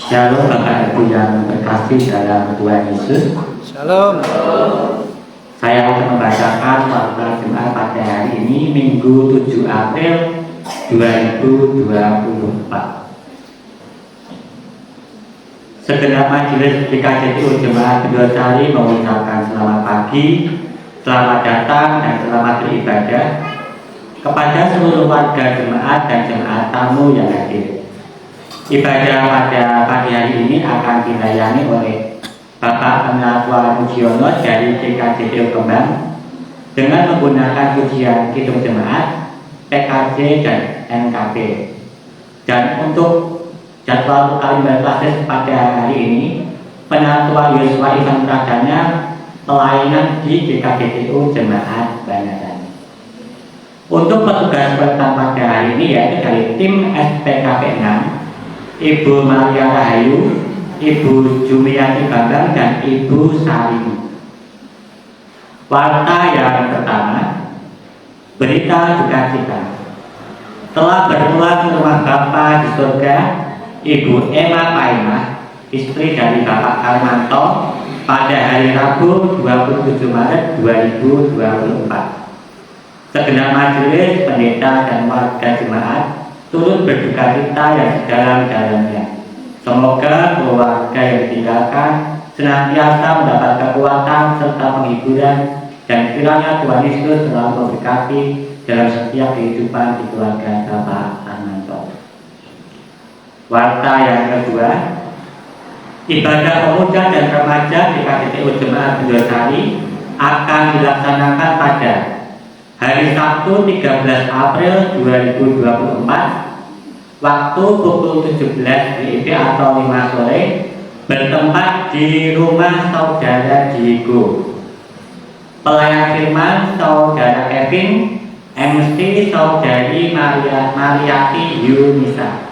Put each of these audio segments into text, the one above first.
Shalom Bapak Ibu yang terkasih dalam Tuhan Yesus. Shalom. Saya akan membacakan khotbah Jumat pada hari ini Minggu 7 April 2024. Segenap majelis GKJTU Jemaat Bendosari mengucapkan selamat pagi, selamat datang dan selamat beribadah kepada seluruh warga jemaat dan jemaat tamu yang hadir. Ibadah pada pagi hari ini akan dilayani oleh Bapak Penatua Mujiono dari GKJTU Kembang dengan menggunakan pujian Kidung Jemaat, PKJ dan NKP. Dan untuk jadwal kalimat klasis pada hari ini, Penatua Yosua Ivan Pradana pelayanan di GKJTU Jemaat Banyaran. Untuk petugas perekam pada hari ini yaitu dari tim SPKP 6, Ibu Maria Rahayu, Ibu Jumiati Bambang, dan Ibu Sarini. Warta yang pertama, berita sukacita. Telah berpulang ke rumah Bapa di surga Ibu Emma Paimah, istri dari Bapak Kalmanto, pada hari Rabu 27 Maret 2024. Segenap majelis, pendeta, dan warga jemaat turut berduka cita yang sedalam-dalamnya. Semoga keluarga yang ditinggalkan senantiasa mendapat kekuatan serta penghiburan, dan kiranya Tuhan Yesus selalu memberkati dalam setiap kehidupan di keluarga Bapak Armanto. Warta yang kedua, ibadah pemuda dan remaja di GKJTU Jemaat Bendosari akan dilaksanakan pada hari Sabtu 13 April 2024 waktu pukul 17 WIB atau 5 sore bertempat di rumah Saudara Diego. Pelayan firman Saudara Kevin, MC Saudari Mariati Yunisa.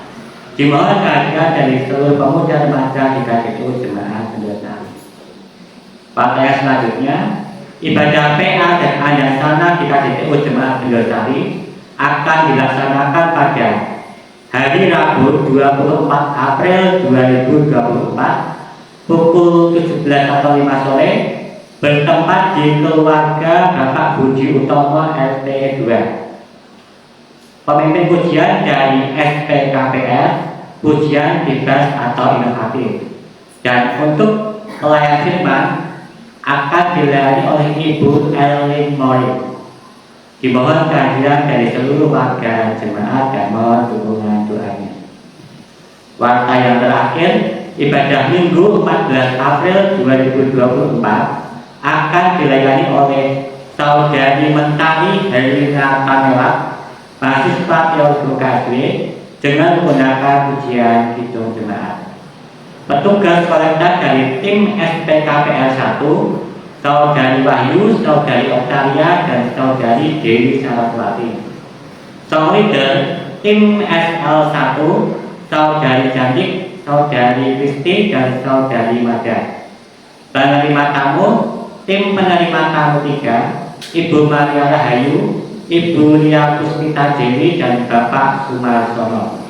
Dimohon kehadiran dari seluruh pemuda remaja di GKJTU Jemaat Bendosari. Pada yang selanjutnya, ibadah PA dan Anjasana di GKJTU Jemaat Bendosari akan dilaksanakan pada hari Rabu 24 April 2024 pukul 17 atau 5 sore bertempat di keluarga Bapak Budi Utomo RT 2. Pemimpin pujian dari SPKPR, pujian bebas atau inovatif. Dan untuk pelayan firman akan dilayani oleh Ibu Erlin Mori. Dimohon kehadiran dari seluruh warga jemaat dan mohon dukungan doanya. Warta yang terakhir, ibadah Minggu 14 April 2024 akan dilayani oleh Saudari Mentari Helena Pamela, mahasiswa Teologi KSW, dengan menggunakan pujian Kidung Jemaat. Petugas kolektor dari tim SPKPR 1, Saudari Wahyu, Saudari Octavia, dan Saudari Dewi Saraswati. Song leader tim SL1, Saudari Jandik, Saudari Kristi, dan Saudari Mada. Penerima tamu, tim penerima tamu 3, Ibu Maria Rahayu, Ibu Lia Puspita Dewi, dan Bapak Sumarsono.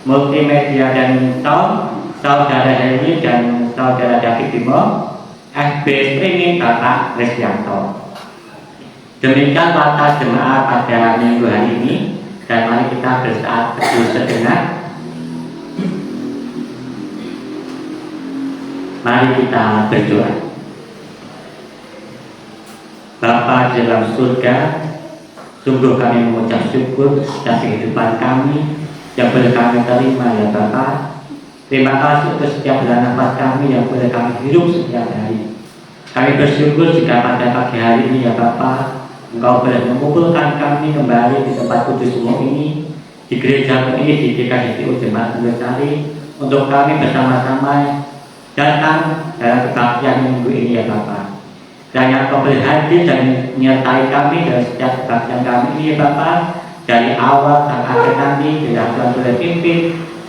Multimedia dan sound, Saudara Heri dan Saudara David Bimo. FB streaming Bapak Resyanto. Demikian warta jemaat pada minggu hari ini, dan mari kita bersaat teduh sejenak. Mari kita berdoa. Bapa di dalam surga, sungguh kami mengucap syukur atas kehidupan kami yang boleh kami terima ya Bapa. Terima kasih untuk setiap bulan nafas kami yang boleh kami hidup setiap hari. Kami bersyukur jika pada pagi hari ini ya Bapa, Engkau boleh mengumpulkan kami kembali di tempat kudus umum ini, di gereja ini, di GKJTU Jemaat Bendosari, untuk kami bersama-sama datang dalam kebaktian minggu ini ya Bapa. Dan yang Engkau boleh hadir dan menyertai kami dalam setiap kebaktian kami ini ya Bapa, dari awal sampai akhir nanti, bila Tuhan boleh pimpin,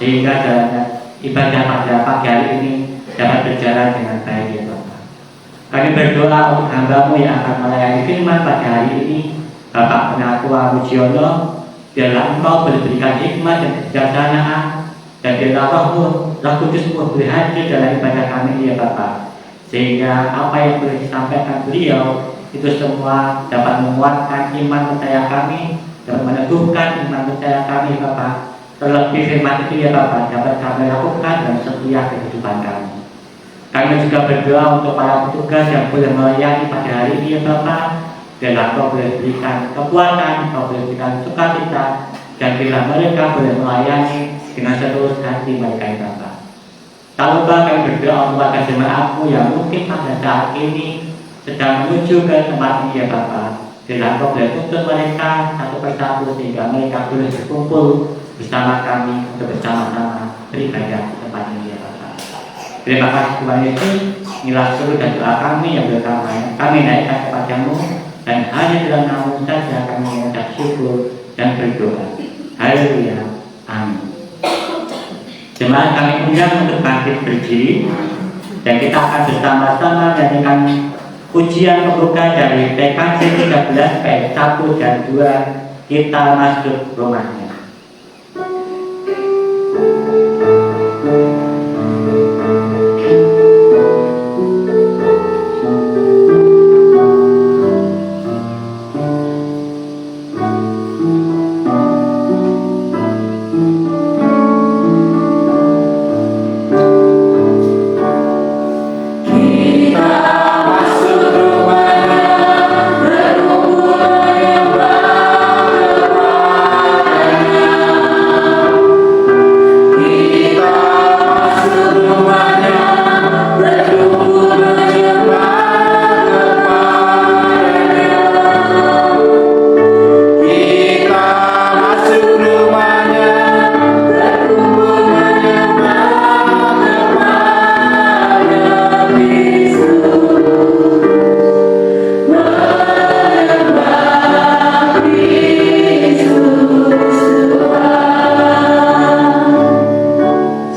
sehingga jalannya ibadah pada pagi hari ini dapat berjalan dengan baik ya Bapak. Kami berdoa untuk hamba-Mu yang akan melayani firman pada hari ini, Bapak Penatua Mujiono, biarlah Engkau boleh berikan hikmat dan kebijaksanaan Dan biarlah Roh Kudus-Mu berhadir dalam ibadah kami ya Bapak, sehingga apa yang boleh disampaikan beliau itu semua dapat menguatkan iman percaya kami, dapat meneguhkan iman percaya kami Bapak. Terlebih firman itu ya Bapak dapat kami lakukan dalam setiap kehidupan kami. Kami juga berdoa untuk para petugas yang boleh melayani pada hari ini ya Bapak. Dan Kau boleh berikan kekuatan, Kau boleh berikan sukacita, dan bila mereka boleh melayani dengan setulus hati mereka ya Bapak. Tak lupa kami berdoa untuk warga jemaatmu yang mungkin pada saat ini sedang menuju ke tempat ini ya Bapak. Dan Kau boleh tuntun mereka satu persatu sehingga mereka boleh berkumpul bersama kami untuk bersama-sama beribadah di tempat ini ya Bapak. Terima kasih Tuhan Yesus. Inilah seluruh dan doa kami yang bersama kami naikkan kepada-Mu, dan hanya dalam nama-Mu saja kami mengucap syukur dan berdoa. Haleluya. Amin. Jemaat kami undang untuk bangkit berdiri, dan kita akan bersama-sama menyanyikan pujian pembuka dari PKC 13 bait 1 dan 2, Kita Masuk Rumahnya.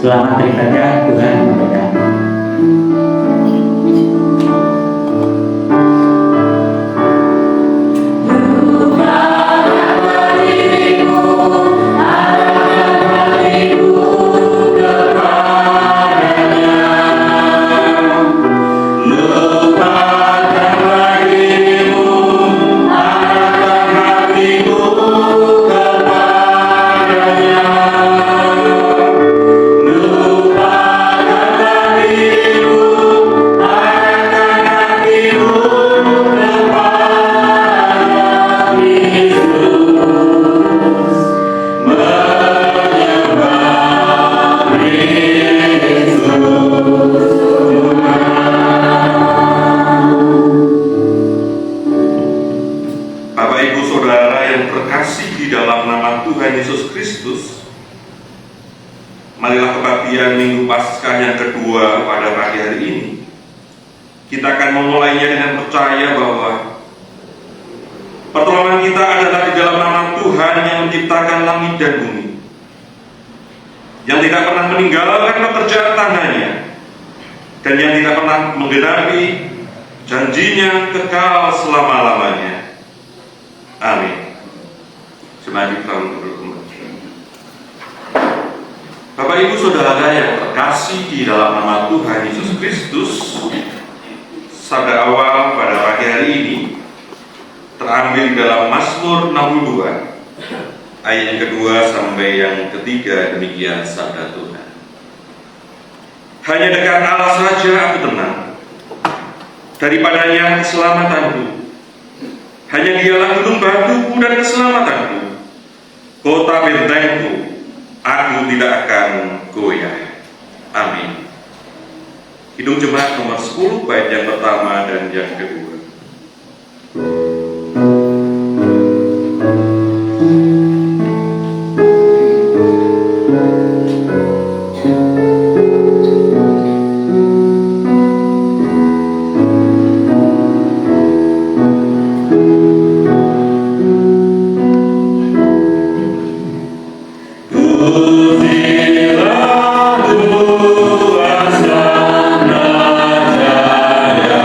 Selamat beribadah, Tuhan memberkati. Marilah kebaktian Minggu Paskah yang kedua pada pagi hari ini. Kita akan memulainya dengan percaya bahwa pertolongan kita adalah di dalam nama Tuhan yang menciptakan langit dan bumi, yang tidak pernah meninggalkan pekerjaan tangannya, dan yang tidak pernah menggenapi janjinya kekal selama-lamanya. Amin. Semakin tahun berkembang. Bapak Ibu Saudara yang terkasih di dalam nama Tuhan Yesus Kristus, sabda awal pada pagi hari ini terambil dalam Mazmur 62 ayat yang kedua sampai yang ketiga. Demikian sabda Tuhan. Hanya dekat Allah saja aku tenang, daripadanya keselamatanku. Hanya Dialah gunung batuku dan keselamatanku, kota bentengku, aku tidak akan goyah. Amin. Kidung Jemaat nomor 10 bait yang pertama dan yang kedua. Asana Jaya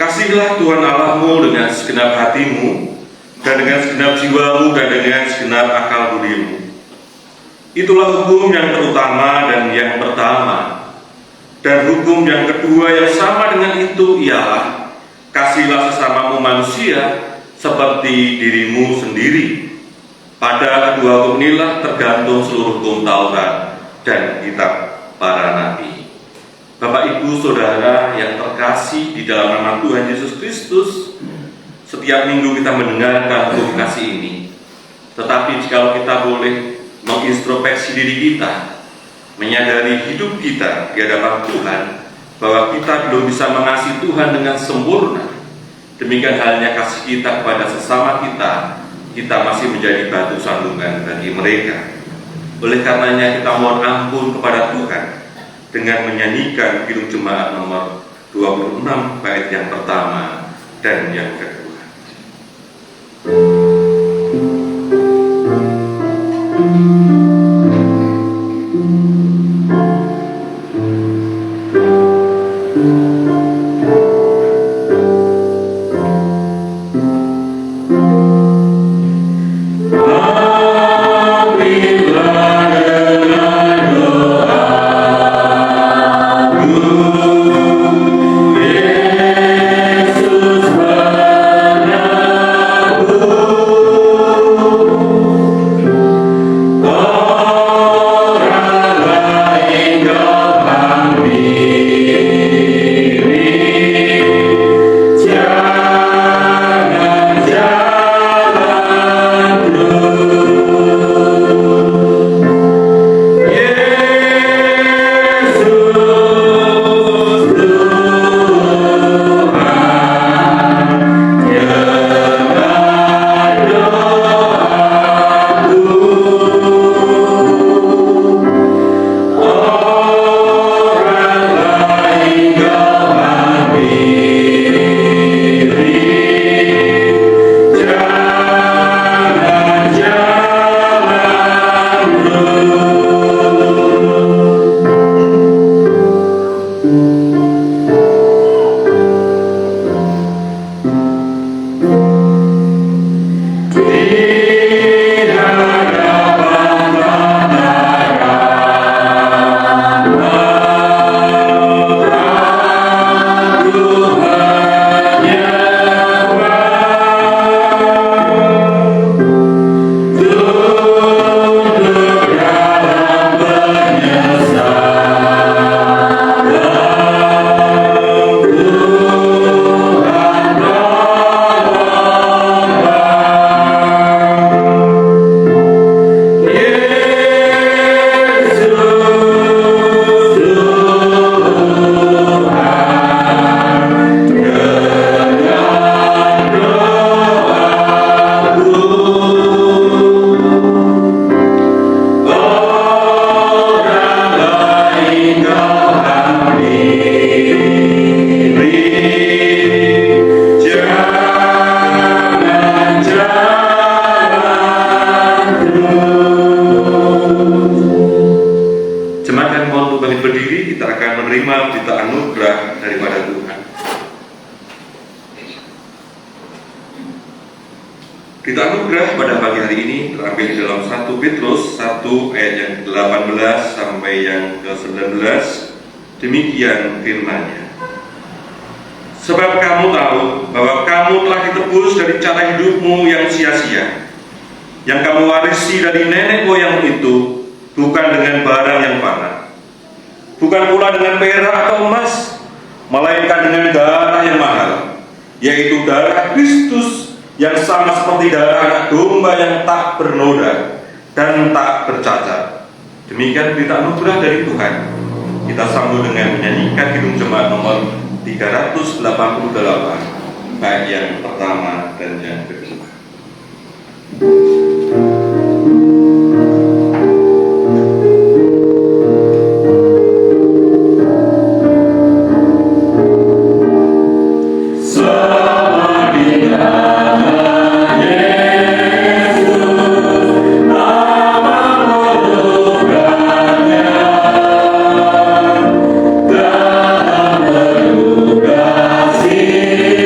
Kasihilah Tuhan Allahmu dengan segenap hatimu, dan dengan segenap jiwamu, dan dengan segenap akal budimu. Itulah hukum yang terutama dan yang pertama. Dan hukum yang kedua yang sama dengan itu ialah, kasihilah sesamamu manusia seperti dirimu sendiri. Pada kedua hukum inilah tergantung seluruh hukum Taurat dan kitab para nabi. Bapak, Ibu, Saudara yang terkasih di dalam nama Tuhan Yesus Kristus, setiap minggu kita mendengarkan hukum kasih ini. Tetapi jika kita boleh mengintrospeksi diri kita, menyadari hidup kita di hadapan Tuhan, bahwa kita belum bisa mengasihi Tuhan dengan sempurna. Demikian halnya kasih kita kepada sesama kita masih menjadi batu sandungan bagi mereka. Oleh karenanya kita mohon ampun kepada Tuhan dengan menyanyikan Kidung Jemaat nomor 26 bait yang pertama dan yang kedua. Kita anugerah pada pagi hari ini terambil dalam 1 Petrus 1 ayat yang 18 sampai yang ke-19. Demikian firman-Nya. Sebab kamu tahu bahwa kamu telah ditebus dari cara hidupmu yang sia-sia, yang kamu warisi dari nenek moyang itu, bukan dengan barang yang fana, bukan pula dengan perak atau emas, melainkan dengan darah yang mahal, yaitu darah Kristus, yang sama seperti darah anak domba yang tak bernoda dan tak bercacat. Demikian berita anugerah dari Tuhan. Kita sambung dengan menyanyikan Kidung Jemaat nomor 388 bait yang pertama dan yang kedua. See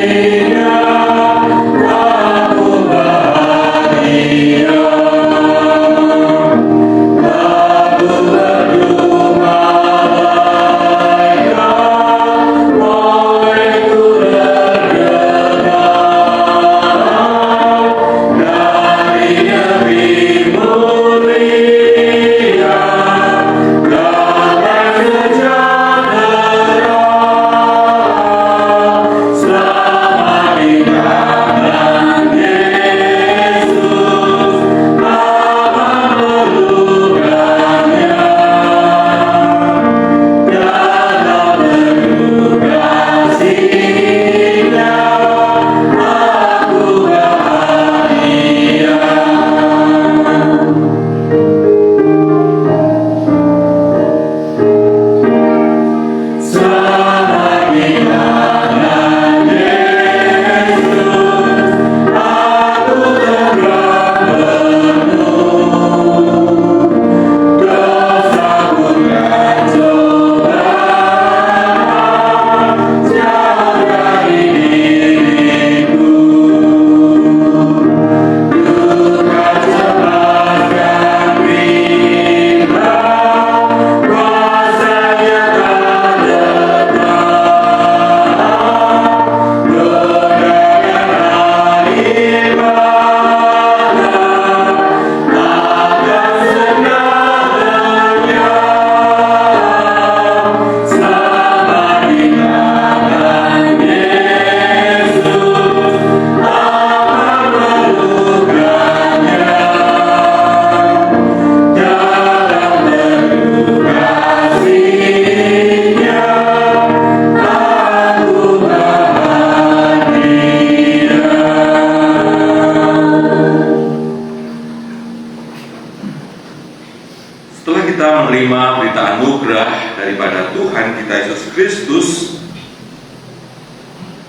Kristus,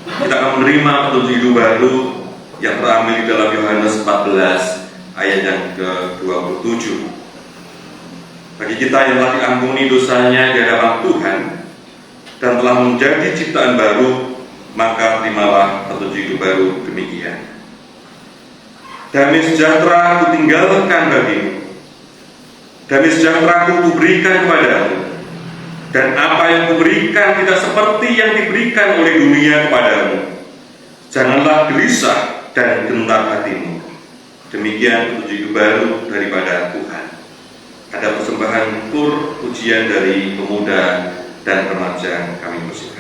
kita akan menerima petunjuk hidup baru yang terambil di dalam Yohanes 14 ayat yang ke-27. Bagi kita yang telah diampuni dosanya di hadapan Tuhan dan telah menjadi ciptaan baru, maka terimalah petunjuk hidup baru demikian. Damai sejahtera aku tinggalkan bagimu, damai sejahtera aku kuberikan kepadamu, dan apa yang kuberikan tidak seperti yang diberikan oleh dunia kepadamu. Janganlah gelisah dan gentar hatimu. Demikian petunjuk hidup baru daripada Tuhan. Ada persembahan kur pujian dari pemuda dan remaja, kami persilakan.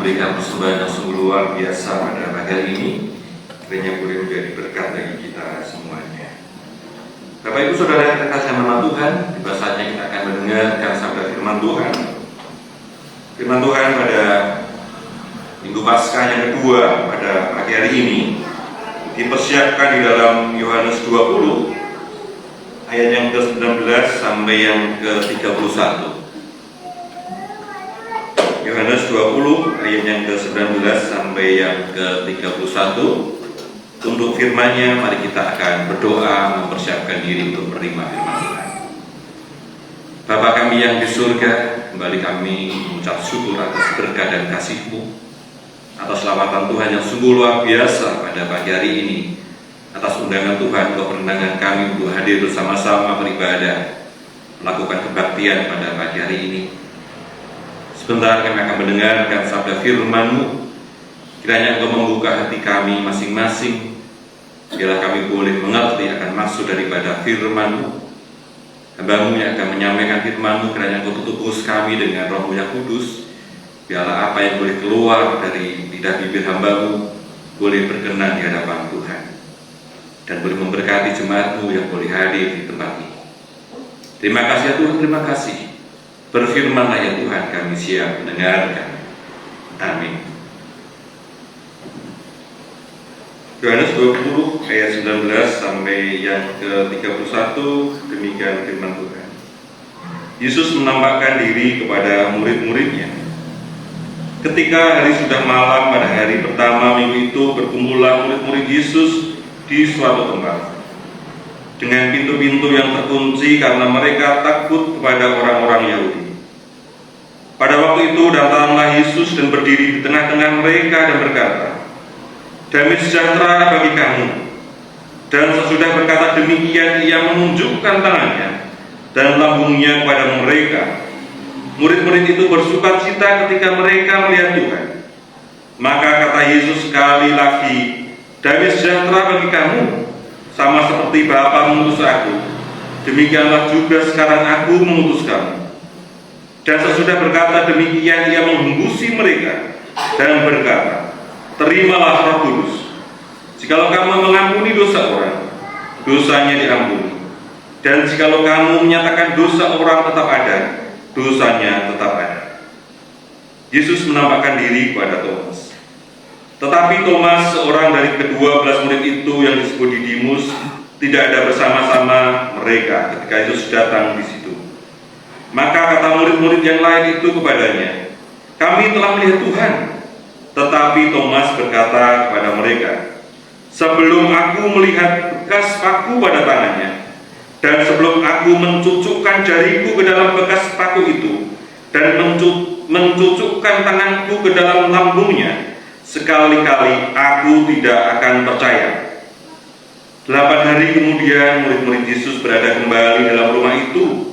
memberikan persembahan yang sungguh luar biasa pada pagi hari ini. Kiranya boleh menjadi berkat bagi kita semuanya. Bapak Ibu Saudara yang terkasih nama Tuhan, tiba saatnya kita akan mendengarkan sabda firman Tuhan. Firman Tuhan pada Minggu Paskah yang kedua pada pagi hari ini dipersiapkan di dalam Yohanes 20 ayat yang ke-19 sampai yang ke-31. Yohanes 20 ayat yang ke-19 sampai yang ke-31. Untuk firman-Nya mari kita akan berdoa mempersiapkan diri untuk menerima firman Tuhan. Bapa kami yang di surga, kembali kami mengucap syukur atas berkat dan kasih-Mu, atas selamatan Tuhan yang sungguh luar biasa pada pagi hari ini, atas undangan Tuhan keperundangan kami untuk hadir bersama-sama beribadah, melakukan kebaktian pada pagi hari ini. Sebentar kami akan mendengarkan sabda firman-Mu. Kiranya Engkau membuka hati kami masing-masing, biarlah kami boleh mengerti akan maksud daripada firman-Mu. Hamba-Mu yang akan menyampaikan firman-Mu, kiranya Engkau tutup mulut kami dengan Roh-Mu yang kudus. Biarlah apa yang boleh keluar dari lidah bibir hamba-Mu boleh berkenan di hadapan Tuhan, dan boleh memberkati jemaat-Mu yang boleh hadir di tempat ini. Terima kasih ya Tuhan, terima kasih. Berfirman-Lah ya Tuhan, kami siap mendengarkan. Amin. Yohanes 20 ayat 19 sampai yang ke-31, demikian firman Tuhan. Yesus menampakkan diri kepada murid-muridnya. Ketika hari sudah malam pada hari pertama minggu itu, berkumpullah murid-murid Yesus di suatu tempat dengan pintu-pintu yang terkunci karena mereka takut kepada orang-orang Yahudi. Pada waktu itu datanglah Yesus dan berdiri di tengah-tengah mereka dan berkata, "Damai sejahtera bagi kamu." Dan sesudah berkata demikian, ia menunjukkan tangannya dan lambungnya kepada mereka. Murid-murid itu bersukacita ketika mereka melihat Tuhan. Maka kata Yesus sekali lagi, "Damai sejahtera bagi kamu. Sama seperti Bapa mengutus aku, demikianlah juga sekarang aku mengutus kamu." Dan sesudah berkata demikian, ia menghembusi mereka dan berkata, "Terimalah Roh Kudus. Jikalau kamu mengampuni dosa orang, dosanya diampuni. Dan jikalau kamu menyatakan dosa orang tetap ada, dosanya tetap ada." Yesus menampakkan diri kepada Thomas. Tetapi Thomas, seorang dari ke-12 murid itu yang disebut Didimus, tidak ada bersama-sama mereka ketika Yesus datang di situ. Maka kata murid-murid yang lain itu kepadanya, "Kami telah melihat Tuhan." Tetapi Thomas berkata kepada mereka, "Sebelum aku melihat bekas paku pada tangannya, dan sebelum aku mencucukkan jariku ke dalam bekas paku itu, dan mencucukkan tanganku ke dalam lambungnya, sekali-kali aku tidak akan percaya." 8 hari kemudian murid-murid Yesus berada kembali dalam rumah itu,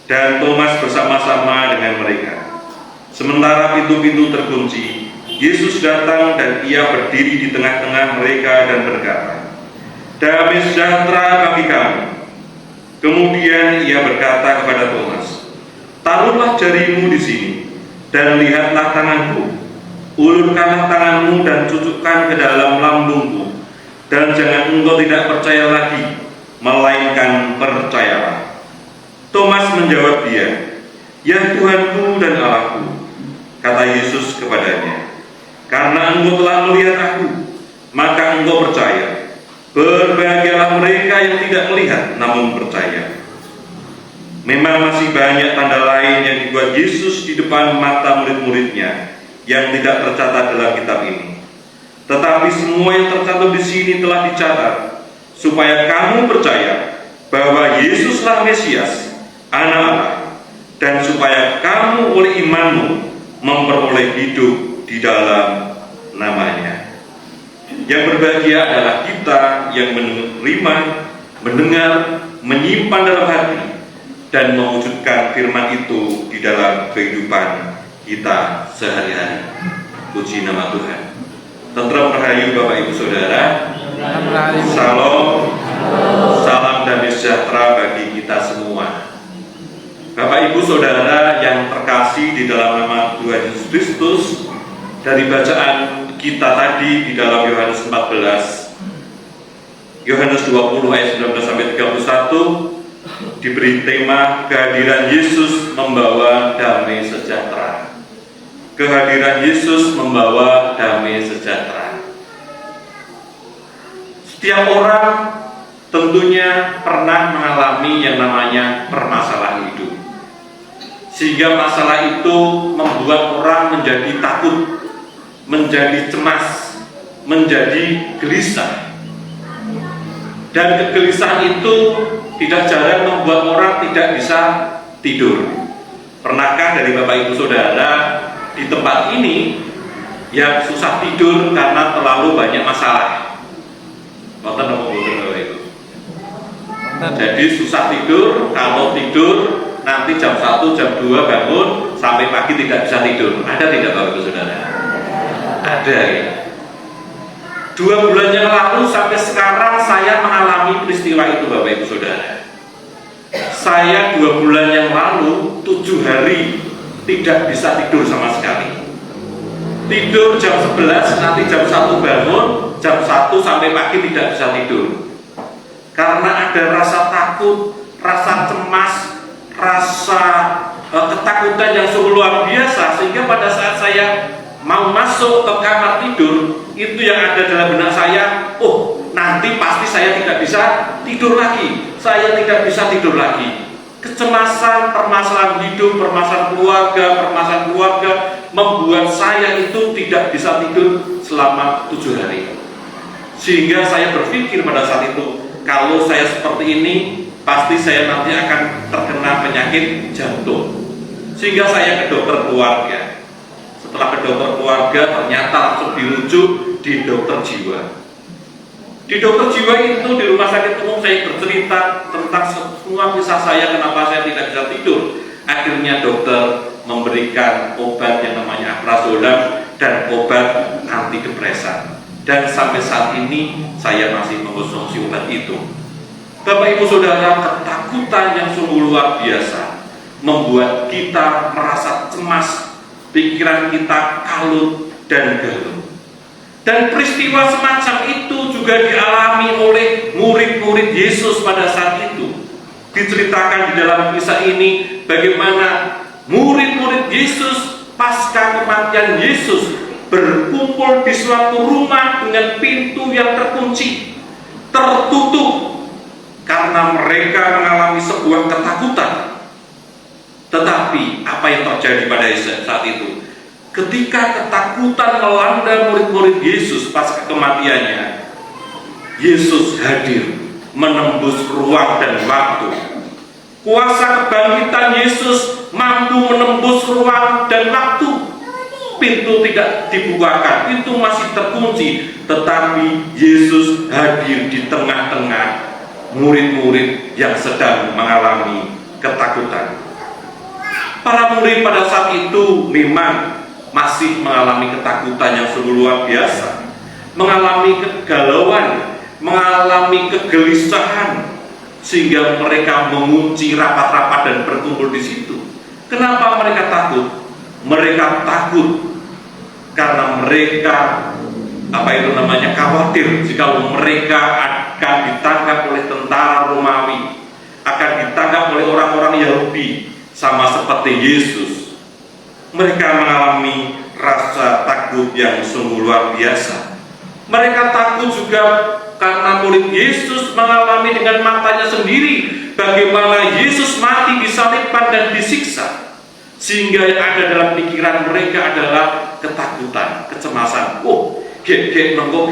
dan Thomas bersama-sama dengan mereka. Sementara pintu-pintu terkunci, Yesus datang dan ia berdiri di tengah-tengah mereka dan berkata, "Damai sejahtera bagi kamu." Kemudian ia berkata kepada Thomas, "Taruhlah jarimu di sini dan lihatlah tanganku. Ulurkanlah tanganmu dan cucukkan ke dalam lambungku. Dan jangan engkau tidak percaya lagi, melainkan percayalah." Thomas menjawab dia, "Ya Tuhanku dan Allahku." Kata Yesus kepadanya, "Karena engkau telah melihat aku, maka engkau percaya. Berbahagialah mereka yang tidak melihat namun percaya." Memang masih banyak tanda lain yang dibuat Yesus di depan mata murid-muridnya yang tidak tercatat dalam kitab ini. Tetapi semua yang tercatat di sini telah dicatat, supaya kamu percaya bahwa Yesuslah Mesias, Anak Allah, dan supaya kamu oleh imanmu memperoleh hidup di dalam namanya. Yang berbahagia adalah kita yang menerima, mendengar, menyimpan dalam hati, dan mewujudkan firman itu di dalam kehidupan kita sehari-hari. Puji nama Tuhan. Tenteram rahayu Bapak Ibu Saudara. Salam, salam damai sejahtera bagi kita semua. Bapak Ibu Saudara yang terkasih di dalam nama Tuhan Yesus Kristus, dari bacaan kita tadi di dalam Yohanes 14, Yohanes 20 ayat 19 sampai 31 diberi tema kehadiran Yesus membawa damai sejahtera. Kehadiran Yesus membawa damai sejahtera. Setiap orang tentunya pernah mengalami yang namanya permasalahan hidup, sehingga masalah itu membuat orang menjadi takut, menjadi cemas, menjadi gelisah. Dan kegelisahan itu tidak jarang membuat orang tidak bisa tidur. Pernahkah dari Bapak Ibu Saudara di tempat ini yang susah tidur karena terlalu banyak masalah? Jadi susah tidur, kalau tidur nanti jam 1, jam 2 bangun sampai pagi tidak bisa tidur. Ada tidak Bapak Ibu Saudara? Ada ya. 2 bulan yang lalu sampai sekarang saya mengalami peristiwa itu Bapak Ibu Saudara. Saya 2 bulan yang lalu 7 hari tidak bisa tidur sama sekali. Tidur jam 11, nanti jam 1 bangun, jam 1 sampai pagi tidak bisa tidur. Karena ada rasa takut, rasa cemas, rasa ketakutan yang sungguh luar biasa, sehingga pada saat saya mau masuk ke kamar tidur, itu yang ada dalam benak saya, oh nanti pasti saya tidak bisa tidur lagi, saya tidak bisa tidur lagi. Kecemasan, permasalahan hidup, permasalahan keluarga membuat saya itu tidak bisa tidur selama 7 hari. Sehingga saya berpikir pada saat itu, kalau saya seperti ini, pasti saya nanti akan terkena penyakit jantung. Sehingga saya ke dokter keluarga. Setelah ke dokter keluarga, ternyata langsung dirujuk di dokter jiwa. Di dokter jiwa itu, di rumah sakit umum, saya bercerita tentang semua kisah saya, kenapa saya tidak bisa tidur. Akhirnya dokter memberikan obat yang namanya Alprazolam dan obat antidepresan. Dan sampai saat ini saya masih mengkonsumsi obat itu. Bapak Ibu Saudara, ketakutan yang sungguh luar biasa membuat kita merasa cemas, pikiran kita kalut dan galau. Dan peristiwa semacam itu juga dialami oleh murid-murid Yesus pada saat itu. Diceritakan di dalam kisah ini bagaimana murid-murid Yesus pasca kematian Yesus berkumpul di suatu rumah dengan pintu yang terkunci, tertutup, karena mereka mengalami sebuah ketakutan. Tetapi apa yang terjadi pada saat itu? Ketika ketakutan melanda murid-murid Yesus pasca kematiannya, Yesus hadir menembus ruang dan waktu. Kuasa kebangkitan Yesus mampu menembus ruang dan waktu. Pintu tidak dibukakan, pintu masih terkunci, tetapi Yesus hadir di tengah-tengah murid-murid yang sedang mengalami ketakutan. Para murid pada saat itu memang masih mengalami ketakutan yang sungguh luar biasa, mengalami kegalauan, mengalami kegelisahan, sehingga mereka mengunci rapat-rapat dan berkumpul di situ. Kenapa mereka takut? Mereka takut karena mereka khawatir jika mereka akan ditangkap oleh tentara Romawi, akan ditangkap oleh orang-orang Yahudi, sama seperti Yesus. Mereka mengalami rasa takut yang sungguh luar biasa. Mereka takut juga karena murid Yesus mengalami dengan matanya sendiri bagaimana Yesus mati disalibkan dan disiksa. Sehingga yang ada dalam pikiran mereka adalah ketakutan, kecemasan. Oh, nengko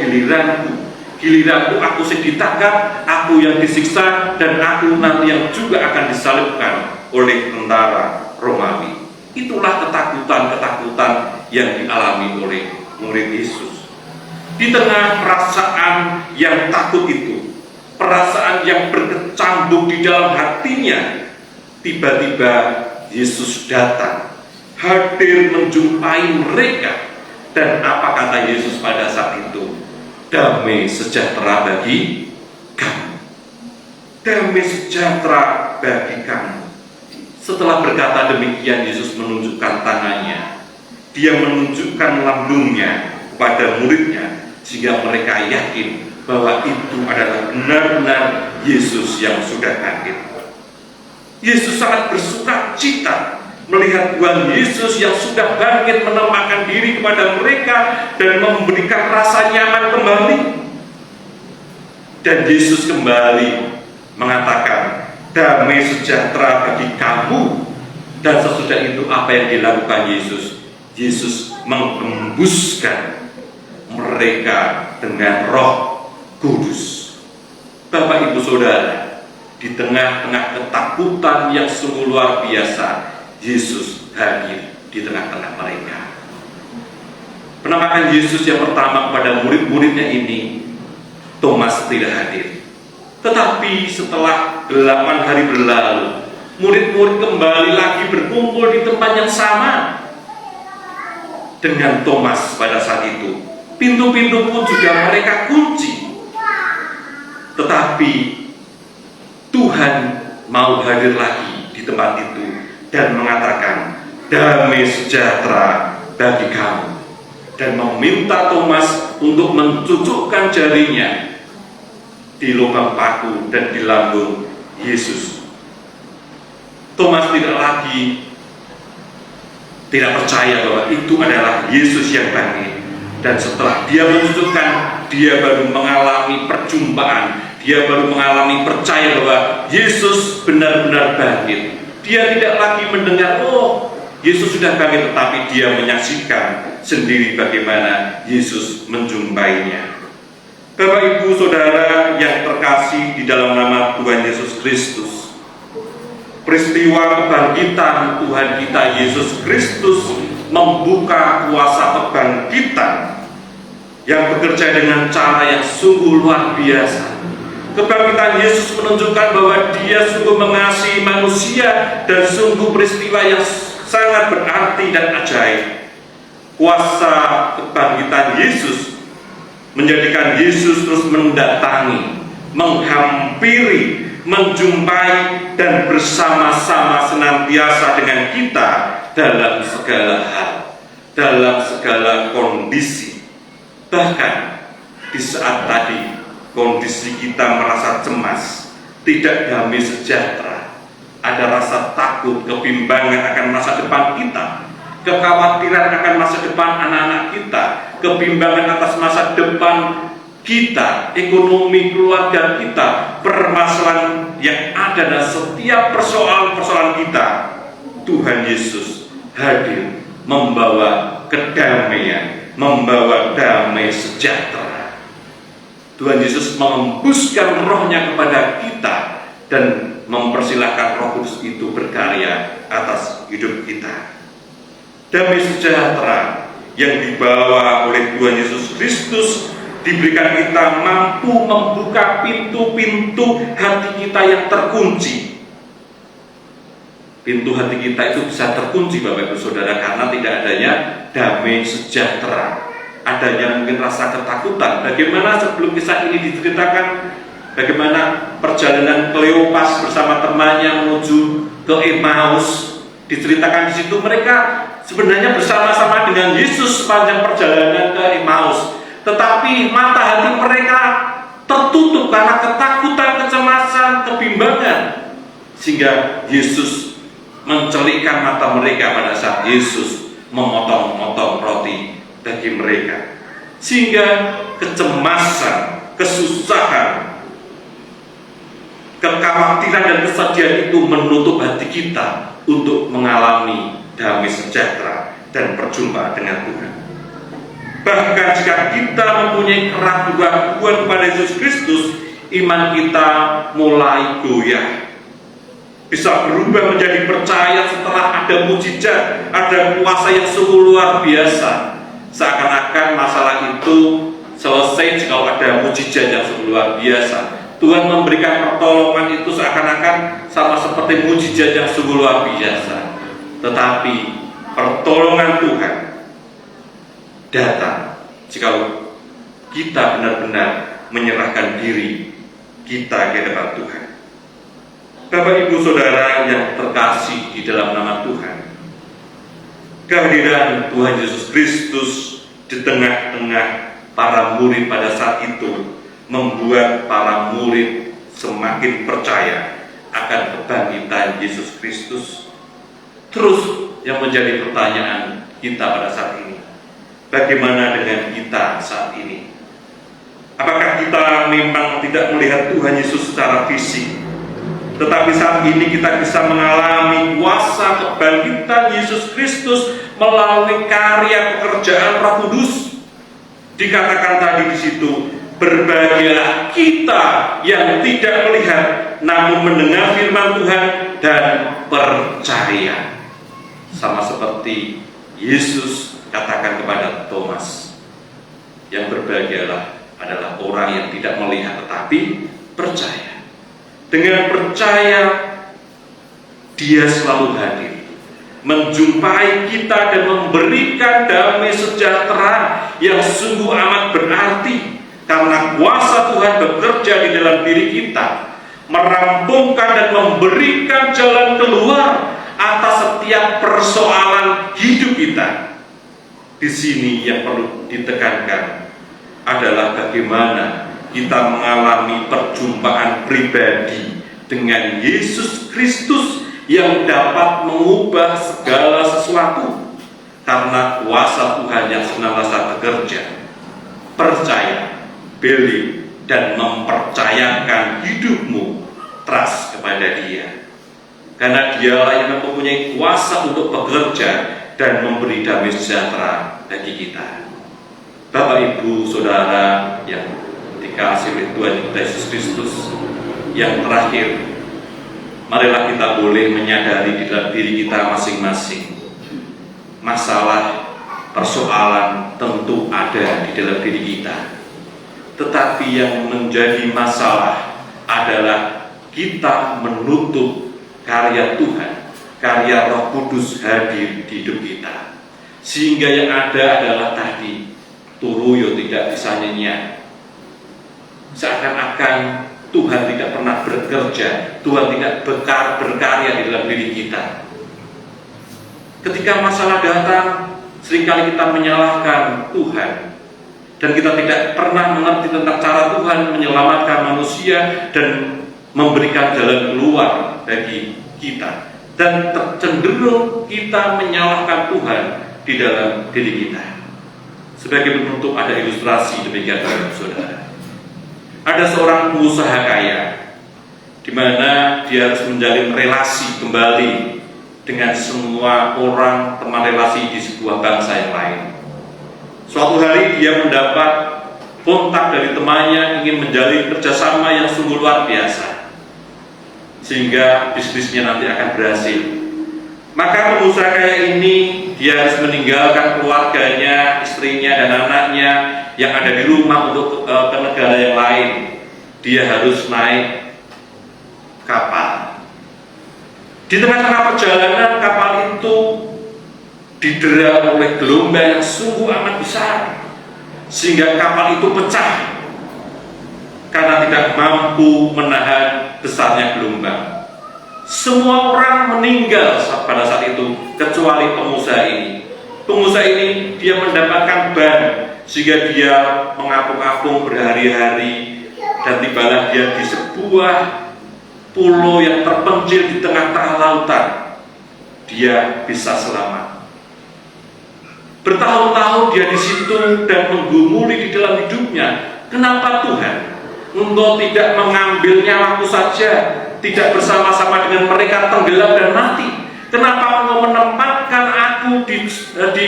giliranku aku sing ditangkap, aku yang disiksa, dan aku nanti yang juga akan disalibkan oleh tentara Romawi. Itulah ketakutan-ketakutan yang dialami oleh murid Yesus. Di tengah perasaan yang takut itu, perasaan yang berkecambuk di dalam hatinya, tiba-tiba Yesus datang, hadir menjumpai mereka. Dan apa kata Yesus pada saat itu? Damai sejahtera bagi kamu. Damai sejahtera bagi kamu. Setelah berkata demikian, Yesus menunjukkan tangannya. Dia menunjukkan lambungnya kepada muridnya sehingga mereka yakin bahwa itu adalah benar-benar Yesus yang sudah bangkit. Yesus sangat bersuka cita melihat Tuhan Yesus yang sudah bangkit menempatkan diri kepada mereka dan memberikan rasa nyaman kembali. Dan Yesus kembali mengatakan, damai sejahtera bagi kamu. Dan sesudah itu apa yang dilakukan Yesus? Yesus menghembuskan mereka dengan Roh Kudus. Bapak Ibu Saudara, di tengah-tengah ketakutan yang sungguh luar biasa, Yesus hadir di tengah-tengah mereka. Penampakan Yesus yang pertama kepada murid-muridnya ini, Thomas tidak hadir. Tetapi setelah 8 hari berlalu, murid-murid kembali lagi berkumpul di tempat yang sama dengan Thomas pada saat itu. Pintu-pintu pun juga mereka kunci. Tetapi Tuhan mau hadir lagi di tempat itu dan mengatakan, damai sejahtera bagi kamu. Dan meminta Thomas untuk mencucukkan jarinya di lubang paku dan di lambung Yesus. Thomas tidak percaya bahwa itu adalah Yesus yang bangkit. Dan setelah dia menunjukkan, dia baru mengalami perjumpaan, dia baru mengalami percaya bahwa Yesus benar-benar bangkit. Dia tidak lagi mendengar, oh Yesus sudah bangkit, tetapi dia menyaksikan sendiri bagaimana Yesus menjumpainya. Bapak Ibu Saudara yang terkasih di dalam nama Tuhan Yesus Kristus, peristiwa kebangkitan Tuhan kita Yesus Kristus membuka kuasa kebangkitan yang bekerja dengan cara yang sungguh luar biasa. Kebangkitan Yesus menunjukkan bahwa Dia sungguh mengasihi manusia dan sungguh peristiwa yang sangat berarti dan ajaib. Kuasa kebangkitan Yesus menjadikan Yesus terus mendatangi, menghampiri, menjumpai dan bersama-sama senantiasa dengan kita dalam segala hal, dalam segala kondisi. Bahkan di saat tadi kondisi kita merasa cemas, tidak damai sejahtera, ada rasa takut, kebimbangan akan masa depan kita, kekhawatiran akan masa depan anak-anak kita, kebimbangan atas masa depan kita, ekonomi keluarga kita, permasalahan yang ada dan setiap persoalan-persoalan kita, Tuhan Yesus hadir membawa kedamaian, membawa damai sejahtera. Tuhan Yesus mengembuskan rohnya kepada kita dan mempersilahkan Roh Kudus itu berkarya atas hidup kita. Damai sejahtera yang dibawa oleh Tuhan Yesus Kristus diberikan kita mampu membuka pintu-pintu hati kita yang terkunci. Pintu hati kita itu bisa terkunci Bapak Ibu Saudara karena tidak adanya damai sejahtera, adanya mungkin rasa ketakutan. Bagaimana sebelum kisah ini diceritakan, bagaimana perjalanan Kleopas bersama temannya menuju ke Emmaus, diceritakan di situ mereka sebenarnya bersama-sama dengan Yesus sepanjang perjalanan ke Emmaus, tetapi mata hati mereka tertutup karena ketakutan, kecemasan, kebimbangan, sehingga Yesus mencelikkan mata mereka pada saat Yesus memotong-motong roti bagi mereka, sehingga kecemasan, kesusahan, kekhawatiran dan kesedihan itu menutup hati kita untuk mengalami damai sejahtera dan perjumpaan dengan Tuhan. Bahkan jika kita mempunyai keraguan kepada Yesus Kristus, iman kita mulai goyah, bisa berubah menjadi percaya setelah ada mujizat, ada kuasa yang sungguh luar biasa. Seakan-akan masalah itu selesai jika ada mujizat yang sungguh luar biasa. Tuhan memberikan pertolongan itu seakan-akan sama seperti mujizat yang sungguh luar biasa. Tetapi pertolongan Tuhan datang jika kita benar-benar menyerahkan diri kita ke hadapan Tuhan. Bapak Ibu Saudara yang terkasih di dalam nama Tuhan, Kehadiran Tuhan Yesus Kristus di tengah-tengah para murid pada saat itu membuat para murid semakin percaya akan kebangkitan Yesus Kristus. Terus yang menjadi pertanyaan kita pada saat ini, bagaimana dengan kita saat ini? Apakah kita memang tidak melihat Tuhan Yesus secara fisik, tetapi saat ini kita bisa mengalami kuasa kebangkitan Yesus Kristus melalui karya pekerjaan Roh Kudus? Dikatakan tadi di situ, berbahagialah kita yang tidak melihat namun mendengar firman Tuhan dan percaya. Sama seperti Yesus katakan kepada Thomas, yang berbahagialah adalah orang yang tidak melihat tetapi percaya. Dengan percaya, Dia selalu hadir, menjumpai kita dan memberikan damai sejahtera yang sungguh amat berarti, karena kuasa Tuhan bekerja di dalam diri kita, merampungkan dan memberikan jalan keluar atas setiap persoalan hidup kita. Di sini yang perlu ditekankan adalah bagaimana kita mengalami perjumpaan pribadi dengan Yesus Kristus yang dapat mengubah segala sesuatu, karena kuasa Tuhan yang senantiasa bekerja. Percaya, believe, dan mempercayakan hidupmu, trust kepada Dia, karena Dialah yang mempunyai kuasa untuk bekerja dan memberi damai sejahtera bagi kita. Bapak, Ibu, Saudara yang dikasihi oleh Tuhan Yesus Kristus, yang terakhir, marilah kita boleh menyadari di dalam diri kita masing-masing, masalah, persoalan tentu ada di dalam diri kita. Tetapi yang menjadi masalah adalah kita menutup karya Tuhan, karya Roh Kudus hadir di hidup kita. Sehingga yang ada adalah tadi, turuyo tidak bisa nyenyak. Seakan-akan Tuhan tidak pernah bekerja, Tuhan tidak berkarya di dalam diri kita. Ketika masalah datang, seringkali kita menyalahkan Tuhan, dan kita tidak pernah mengerti tentang cara Tuhan menyelamatkan manusia dan memberikan jalan keluar bagi kita, dan cenderung kita menyalahkan Tuhan di dalam diri kita. Sebagai penutup, ada ilustrasi demikian, saudara. Ada seorang pengusaha kaya, di mana dia harus menjalin relasi kembali dengan semua orang teman relasi di sebuah bangsa yang lain. Suatu hari dia mendapat kontak dari temannya ingin menjalin kerjasama yang sungguh luar biasa, sehingga bisnisnya nanti akan berhasil. Maka pengusaha kaya ini dia harus meninggalkan keluarganya, istrinya dan anaknya yang ada di rumah untuk ke negara yang lain. Dia harus naik kapal. Di tengah-tengah perjalanan kapal itu didera oleh gelombang yang sungguh amat besar, sehingga kapal itu pecah karena tidak mampu menahan besarnya gelombang. Semua orang meninggal pada saat itu kecuali pengusaha ini. Pengusaha ini dia mendapatkan ban, sehingga dia mengapung-apung berhari-hari, dan tibalah dia di sebuah pulau yang terpencil di tengah-tengah lautan. Dia bisa selamat. Bertahun-tahun dia di situ dan menggumuli di dalam hidupnya. Kenapa Tuhan, Engkau tidak mengambil nyawaku saja, tidak bersama-sama dengan mereka tenggelam dan mati? Kenapa Engkau menempatkan aku di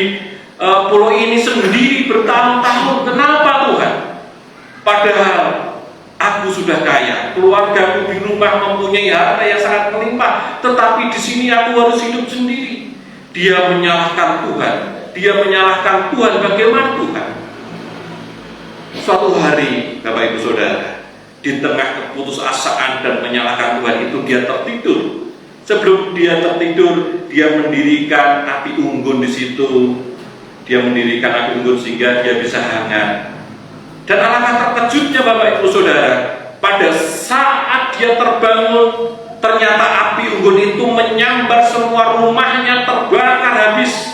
pulau ini sendiri bertahun-tahun? Kenapa Tuhan? Padahal aku sudah kaya, keluargaku di rumah mempunyai harta yang sangat melimpah, tetapi di sini aku harus hidup sendiri. Dia menyalahkan Tuhan. Dia menyalahkan Tuhan. Bagaimana Tuhan? Suatu hari, Bapak Ibu Saudara, di tengah keputusasaan dan menyalahkan Tuhan itu, dia tertidur. Sebelum dia tertidur, dia mendirikan api unggun di situ. Dia mendirikan api unggun sehingga dia bisa hangat. Dan alangkah terkejutnya Bapak Ibu Saudara, pada saat dia terbangun, ternyata api unggun itu menyambar semua rumahnya, terbakar habis.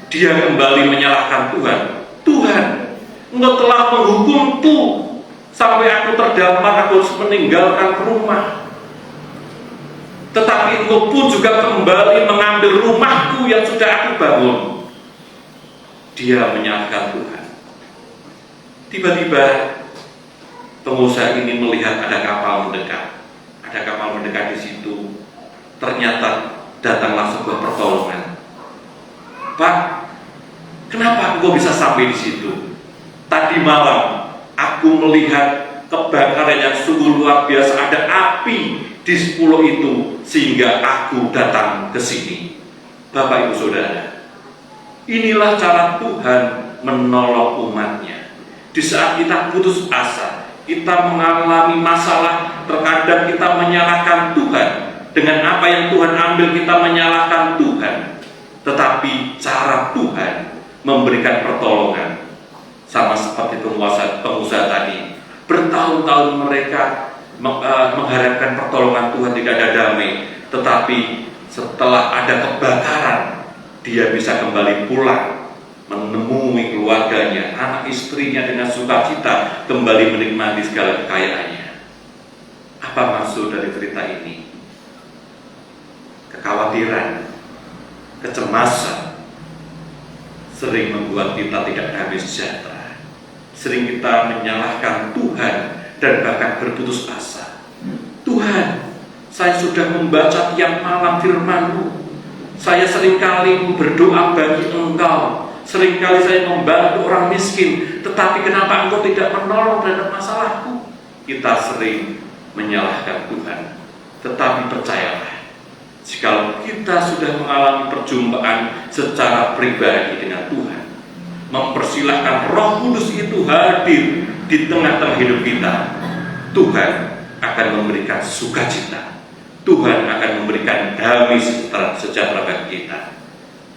dia kembali menyalahkan Tuhan. Tuhan, Engkau telah menghukumku sampai aku terdampar, aku harus meninggalkan rumah. Tetapi Engkau pun juga kembali mengambil rumahku yang sudah aku bangun. Dia menyalahkan Tuhan. Tiba-tiba pengusaha ini melihat ada kapal mendekat. Ada kapal mendekat di situ. Ternyata datanglah sebuah pertolongan. Pak, kenapa Engkau bisa sampai di situ? Tadi malam aku melihat kebakaran yang sungguh luar biasa. Ada api di pulau itu sehingga aku datang ke sini. Bapak Ibu Saudara, inilah cara Tuhan menolong umatnya. Di saat kita putus asa, kita mengalami masalah, terkadang kita menyalahkan Tuhan. Dengan apa yang Tuhan ambil, kita menyalahkan Tuhan. Tetapi cara Tuhan memberikan pertolongan, sama seperti pengusaha tadi. Bertahun-tahun mereka mengharapkan pertolongan Tuhan, tidak ada damai. Tetapi setelah ada kebakaran, dia bisa kembali pulang, menemui keluarganya, anak istrinya dengan sukacita, kembali menikmati segala kekayaannya. Apa maksud dari cerita ini? Kekhawatiran, kecemasan sering membuat kita tidak damai sejahtera. Sering kita menyalahkan Tuhan dan bahkan berputus asa. Tuhan, saya sudah membaca tiap malam firman-Mu. Saya seringkali berdoa bagi Engkau. Seringkali saya membantu orang miskin. Tetapi kenapa Engkau tidak menolong dalam masalahku? Kita sering menyalahkan Tuhan. Tetapi percayalah, jika kita sudah mengalami perjumpaan secara pribadi dengan Tuhan, mempersilahkan Roh Kudus itu hadir di tengah-tengah hidup kita, Tuhan akan memberikan sukacita. Tuhan akan memberikan damai sejahtera bagi kita.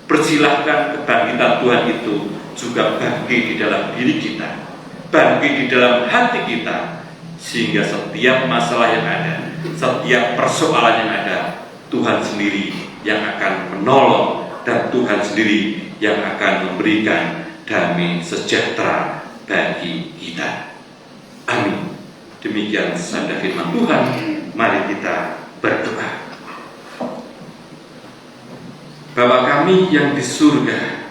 Persilahkan kebangkitan Tuhan itu juga bangkit di dalam diri kita, bangkit di dalam hati kita, sehingga setiap masalah yang ada, setiap persoalan yang ada, Tuhan sendiri yang akan menolong, dan Tuhan sendiri yang akan memberikan damai sejahtera bagi kita. Amin. Demikian sabda firman Tuhan. Mari kita berdoa. Bapa kami yang di surga,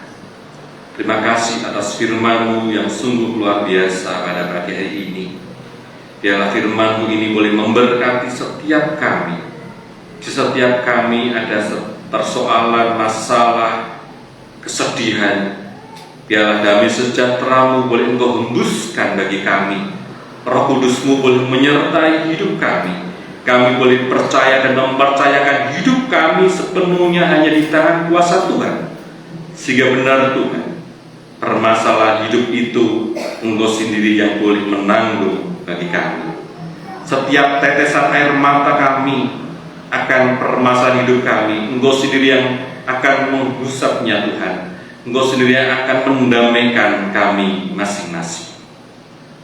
terima kasih atas firman-Mu yang sungguh luar biasa pada pagi hari ini. Biarlah firman-Mu ini boleh memberkati setiap kami. Di setiap kami ada persoalan, masalah, kesedihan. Biarlah damai sejahtera-Mu boleh Engkau hembuskan bagi kami. Roh Kudus-Mu boleh menyertai hidup kami. Kami boleh percaya dan mempercayakan hidup kami sepenuhnya hanya di tangan kuasa Tuhan. Sehingga benar Tuhan, permasalahan hidup itu Engkau sendiri yang boleh menanggung bagi kami. Setiap tetesan air mata kami akan permasalahan hidup kami, Engkau sendiri yang akan menghusapnya Tuhan. Engkau sendiri yang akan mendamaikan kami masing-masing.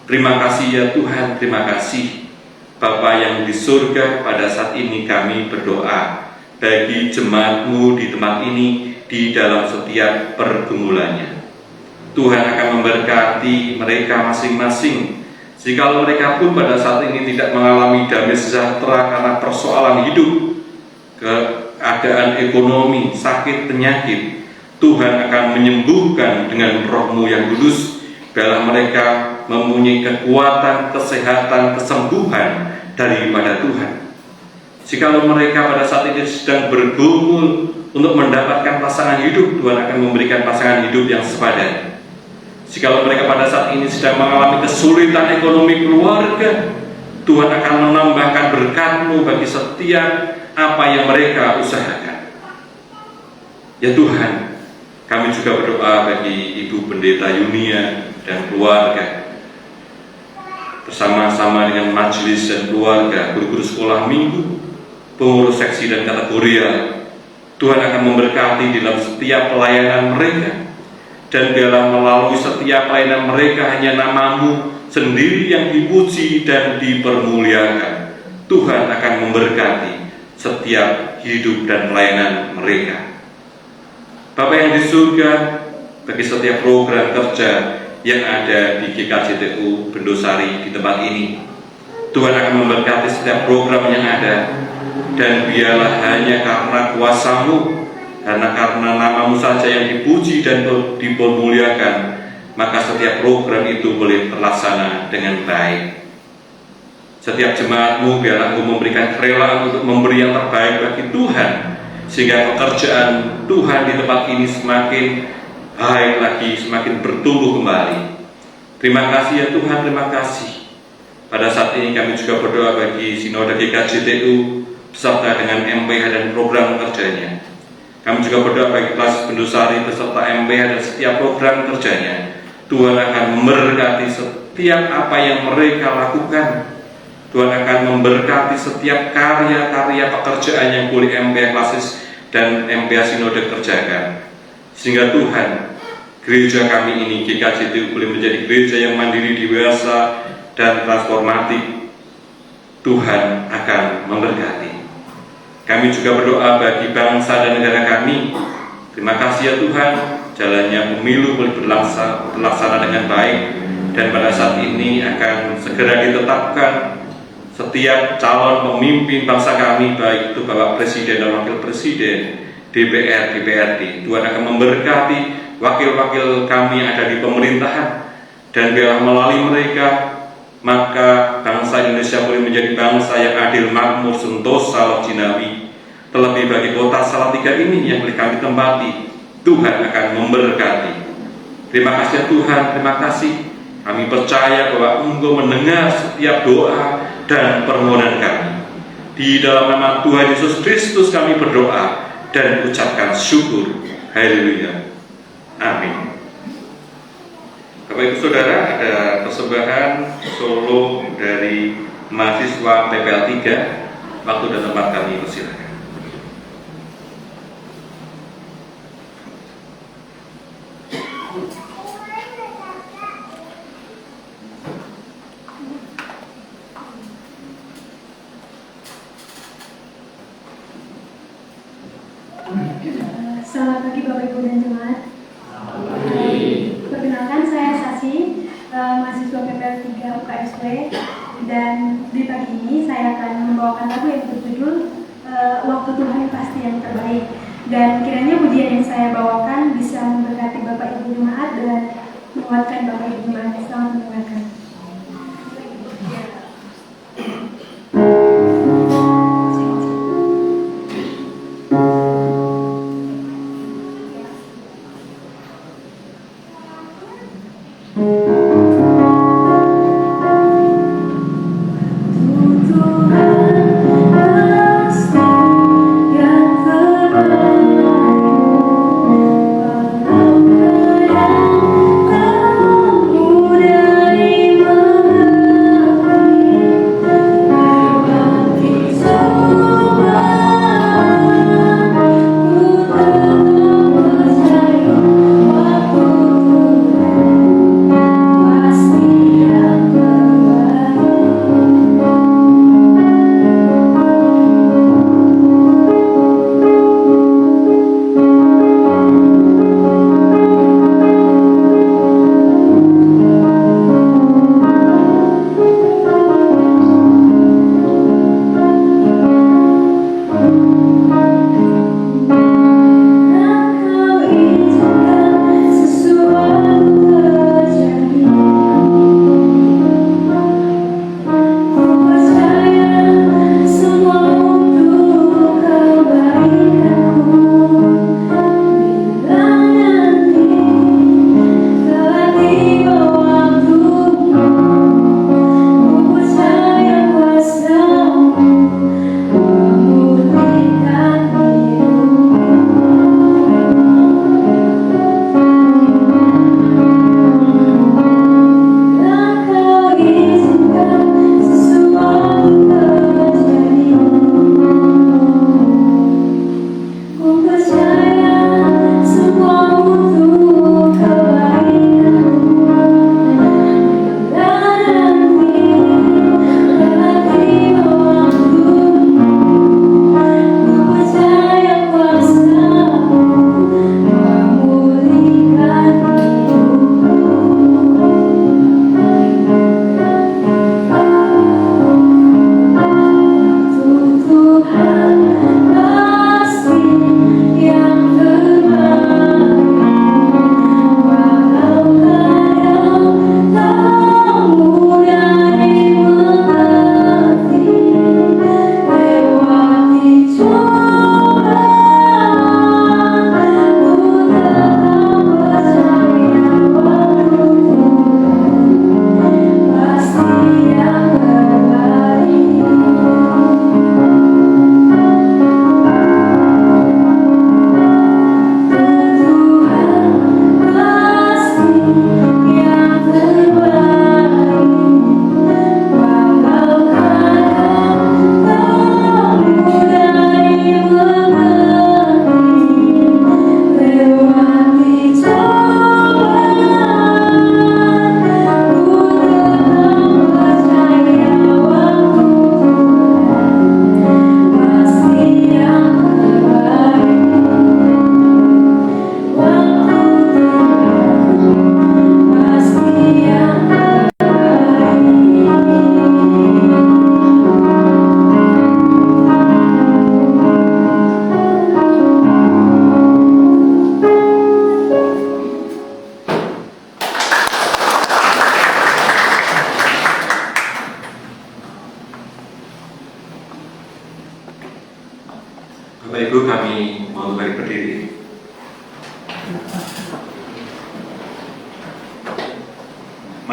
Terima kasih ya Tuhan, terima kasih Bapa yang di surga. Pada saat ini kami berdoa bagi jemaat-Mu di tempat ini, di dalam setiap pergumulannya. Tuhan akan memberkati mereka masing-masing. Jikalau mereka pun pada saat ini tidak mengalami damai sejahtera karena persoalan hidup, keadaan ekonomi, sakit, penyakit, Tuhan akan menyembuhkan dengan Roh-Mu yang kudus. Biarlah mereka mempunyai kekuatan, kesehatan, kesembuhan daripada Tuhan. Jikalau mereka pada saat ini sedang bergumul untuk mendapatkan pasangan hidup, Tuhan akan memberikan pasangan hidup yang sepadan. Jikalau mereka pada saat ini sedang mengalami kesulitan ekonomi keluarga, Tuhan akan menambahkan berkat-Mu bagi setiap apa yang mereka usahakan. Ya Tuhan, kami juga berdoa bagi Ibu Pendeta Yunia dan keluarga, bersama-sama dengan majelis dan keluarga, guru-guru sekolah minggu, pengurus seksi dan kategorial. Tuhan akan memberkati dalam setiap pelayanan mereka, dan biarlah melalui setiap pelayanan mereka hanya nama-Mu sendiri yang dipuji dan dipermuliakan. Tuhan akan memberkati setiap hidup dan pelayanan mereka. Bapa yang di surga, bagi setiap program kerja yang ada di GKJTU Bendosari di tempat ini. Tuhan akan memberkati setiap program yang ada, dan biarlah hanya karena kuasa-Mu, karena namamu saja yang dipuji dan dipermuliakan, maka setiap program itu boleh terlaksana dengan baik. Setiap jemaat-Mu biarlah Engkau memberikan kerelaan untuk memberi yang terbaik bagi Tuhan, sehingga pekerjaan Tuhan di tempat ini semakin baik lagi, semakin bertumbuh kembali. Terima kasih ya Tuhan, terima kasih. Pada saat ini kami juga berdoa bagi Sinode GKJTU beserta dengan MPH dan program kerjanya. Kami juga berdoa bagi kelas Bendosari beserta MPH dan setiap program kerjanya. Tuhan akan memberkati setiap apa yang mereka lakukan. Tuhan akan memberkati setiap karya-karya pekerjaan yang boleh MPH Klasis dan MPH Sinode kerjakan. Sehingga Tuhan, gereja kami ini GKJTU boleh menjadi gereja yang mandiri, dewasa, dan transformatif. Tuhan akan memberkati. Kami juga berdoa bagi bangsa dan negara kami. Terima kasih ya Tuhan, jalannya pemilu boleh terlaksana dengan baik, dan pada saat ini akan segera ditetapkan setiap calon pemimpin bangsa kami, baik itu Bapak Presiden dan Wakil Presiden, DPR, DPRD. Tuhan akan memberkati wakil-wakil kami yang ada di pemerintahan, dan biarlah melalui mereka maka bangsa Indonesia boleh menjadi bangsa yang adil, makmur, sentosa, jinawi. Terlebih bagi kota Salatiga ini yang boleh kami tempati, Tuhan akan memberkati. Terima kasih Tuhan, terima kasih. Kami percaya bahwa Engkau mendengar setiap doa dan permohonan kami. Di dalam nama Tuhan Yesus Kristus kami berdoa dan ucapkan syukur. Haleluya. Amin. Bapak Ibu Saudara, ada persembahan solo dari mahasiswa PPL 3. Waktu dan tempat kami persilakan. Selamat pagi Bapak Ibu dan jemaat. Perkenalkan, saya Sasi, mahasiswa PPL 3 UKSW, dan di pagi ini saya akan membawakan lagu yang berjudul Waktu Tuhan Pasti Yang Terbaik. Dan kiranya pujian yang saya bawakan bisa memberkati Bapak Ibu jemaat dan menguatkan Bapak Ibu jemaat. Selamat mendengarkan. Mudah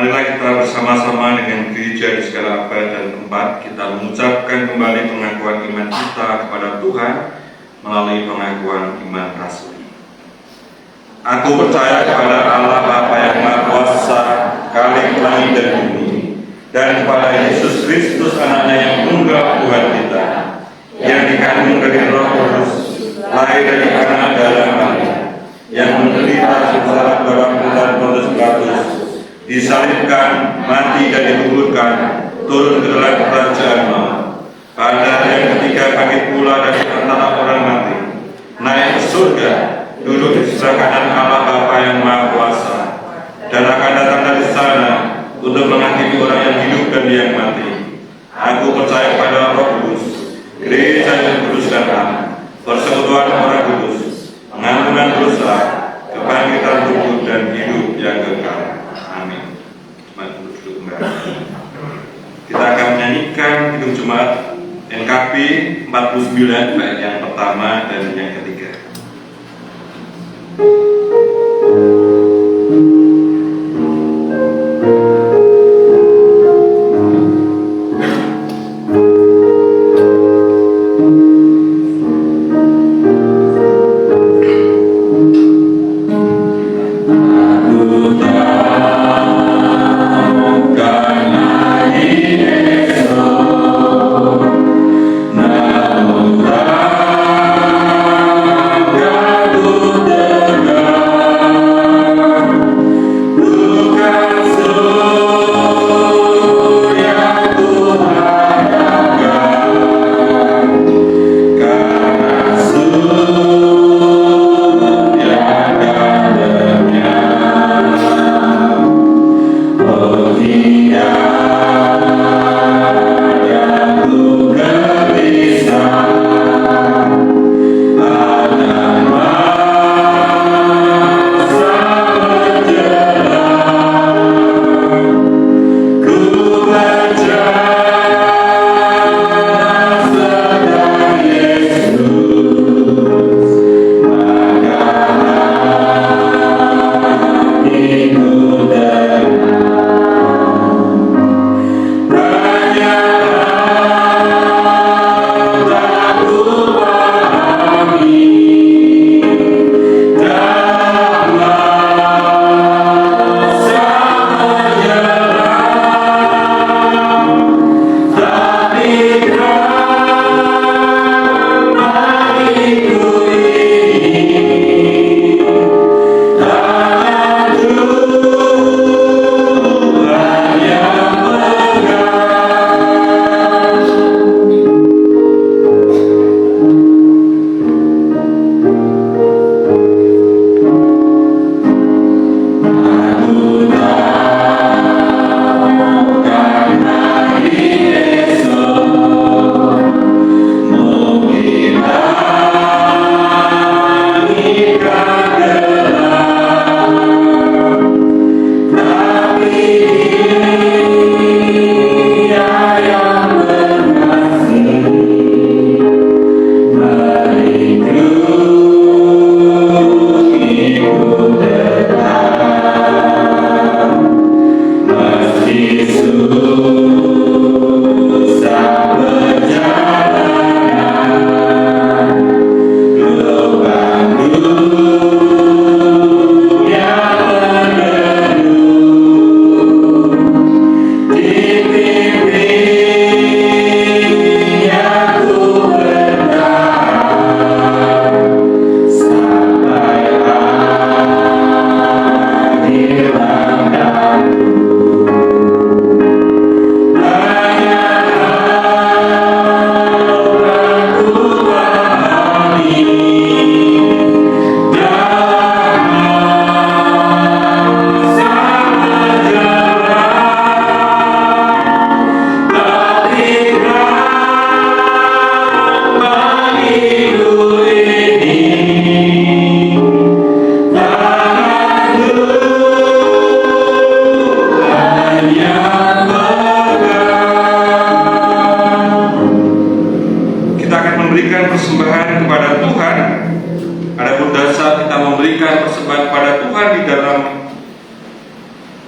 Marilah kita bersama-sama dengan gereja di segala abad dan tempat kita mengucapkan kembali pengakuan iman kita kepada Tuhan melalui pengakuan iman rasuli. Aku percaya kepada Allah Bapa yang Maha Kuasa, Khalik langit dan bumi, dan kepada Yesus Kristus anaknya yang tunggal Tuhan kita, yang dikandung dari Roh Kudus, lahir dari anak darah Maria, yang menderita sengsara dalam Tuhan Pontius Pilatus, disalibkan, mati dan dikuburkan, turun ke dalam kerajaan maut. Pada hari yang ketiga bangkit pula dari antara orang mati, naik ke surga, duduk di sebelah kanan Allah Bapa yang Maha Kuasa, dan akan datang dari sana untuk menghakimi orang yang hidup dan yang mati. Aku percaya pada Roh Kudus, gereja yang kudus dan am, persekutuan orang kudus, pengampunan dosa, kebangkitan tubuh dan hidup yang kekal. Amin. Kita akan menyanyikan Kidung Jemaat NKP 49 baik yang pertama dan yang ketiga.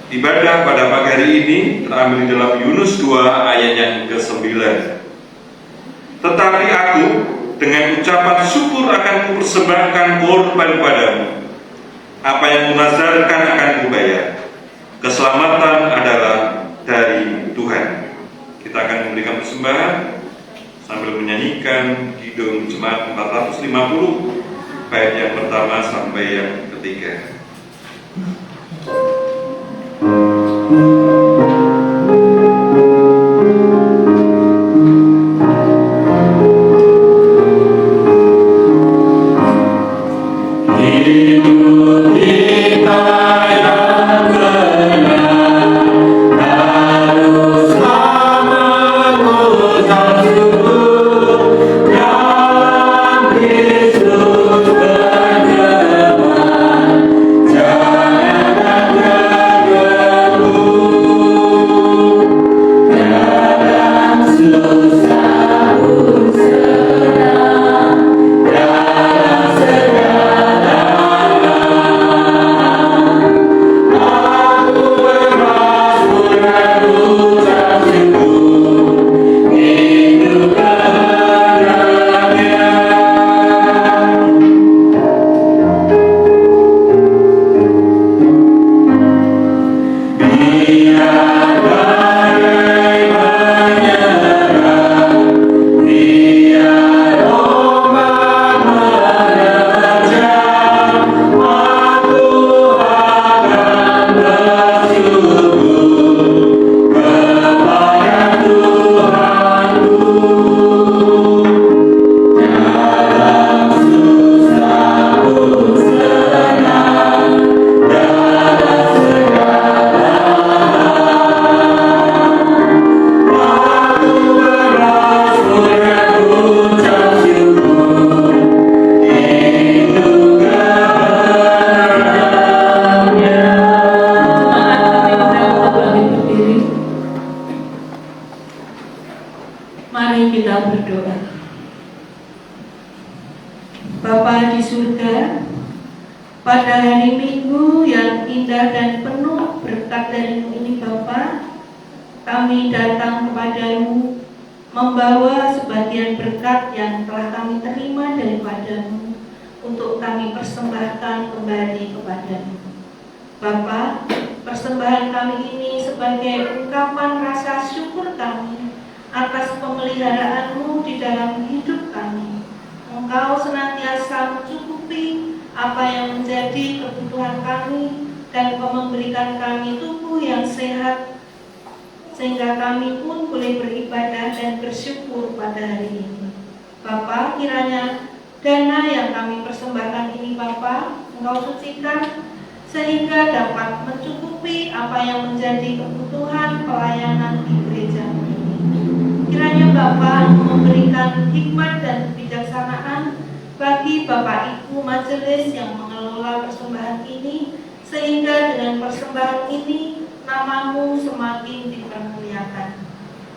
Ibadah pada pagi hari ini terambil di dalam Yunus 2 ayat yang ke-9. Tetapi aku dengan ucapan syukur akan kupersembahkan korban padamu. Apa yang kunazarkan akan kubayar. Keselamatan adalah dari Tuhan. Kita akan memberikan persembahan sambil menyanyikan Kidung Jemaat 450 bait yang pertama sampai yang ketiga. Mari kita berdoa. Bapa di surga, pada hari Minggu yang indah dan penuh berkat dari-Mu ini Bapa, kami datang kepadamu membawa sebagian berkat yang telah kami terima daripada-Mu untuk kami persembahkan kembali kepadamu. Bapa, persembahan kami ini sebagai ungkapan rasa syukur kami atas pemeliharaan-Mu di dalam hidup kami. Engkau senantiasa mencukupi apa yang menjadi kebutuhan kami dan memberikan kami tubuh yang sehat, sehingga kami pun boleh beribadah dan bersyukur pada hari ini. Bapa, kiranya dana yang kami persembahkan ini Bapa, Engkau sucikan sehingga dapat mencukupi apa yang menjadi kebutuhan pelayanan di gereja ini. Kiranya Bapa memberikan hikmat dan kebijaksanaan bagi Bapak Ibu majelis yang mengelola persembahan ini, sehingga dengan persembahan ini nama-Mu semakin dipermuliakan.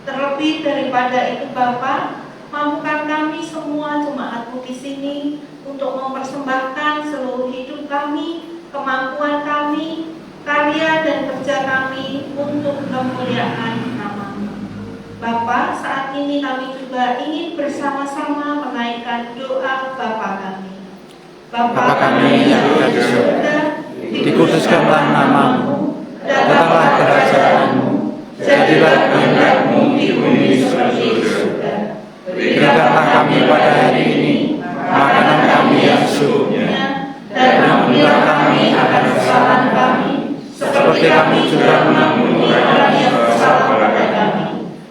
Terlebih daripada itu Bapa, mampukan kami semua jemaat-Mu di sini untuk mempersembahkan seluruh hidup kami, kemampuan kami, karya dan kerja kami untuk kemuliaan nama-Mu. Bapa, saat ini kami juga ingin bersama-sama menaikkan doa Bapa kami. Bapa kami yang ada di surga, dikuduskanlah nama-Mu, datanglah kerajaan-Mu, jadilah kehendak-Mu di bumi seperti di surga. Berikanlah kami pada hari ini makanan kami yang secukupnya, dan ampunilah kami akan kesalahan kami, seperti kami juga mengampuni orang yang bersalah kepada kami.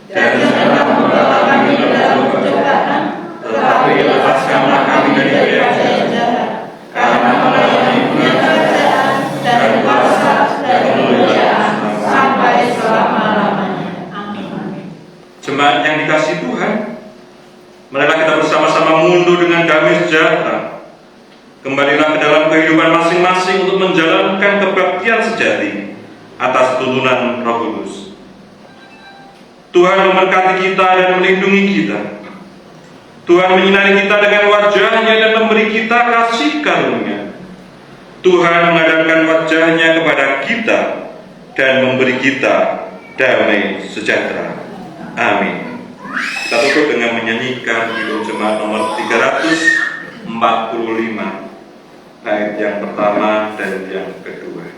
Dan janganlah membawa kami ke dalam pencobaan, tetapi lepaskanlah kami dari yang jahat. Karena Engkau yang punya kerajaan dan kuasa dan kemuliaan sampai selama-lamanya. Amin. Jemaat yang dikasihi Tuhan, marilah kita bersama-sama mundur dengan damai sejahtera. Kembalilah ke dalam kehidupan masing-masing untuk menjalankan kebaktian sejati atas tuntunan Roh Kudus. Tuhan memberkati kita dan melindungi kita. Tuhan menyinari kita dengan wajah-Nya dan memberi kita kasih karunia. Tuhan menghadapkan wajah-Nya kepada kita dan memberi kita damai sejahtera. Amin. Kita tutup dengan menyanyikan Kidung Jemaat nomor 345, bait yang pertama dan yang kedua.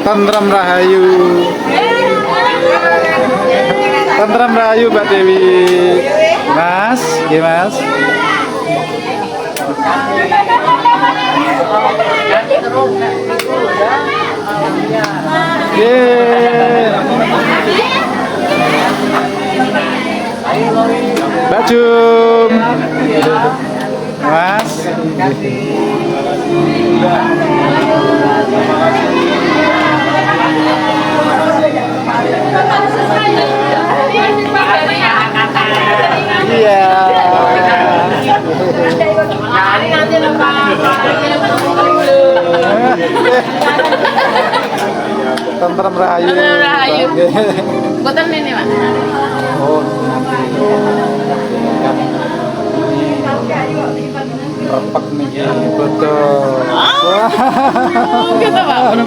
Tentrem Rahayu. Tentrem Rahayu Mbak Dewi. Mas, gimana Mas? Mbak Jum. Mas. Iya. Tentrem Rahayu. Boten ini, Pak. Oh. Repak nih, betul. Gitu, Pak.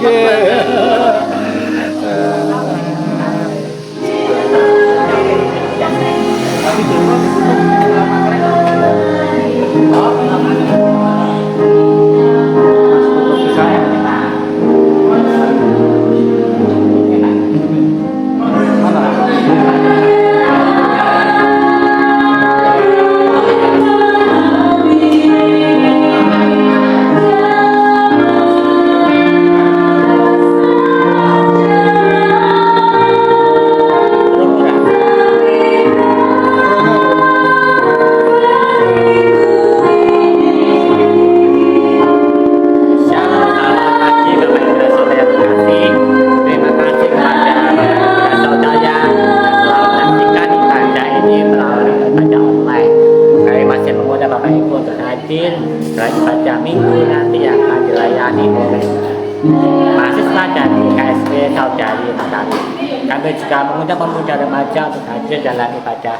Kami juga mengundang pemuda remaja untuk hadir dalam ibadah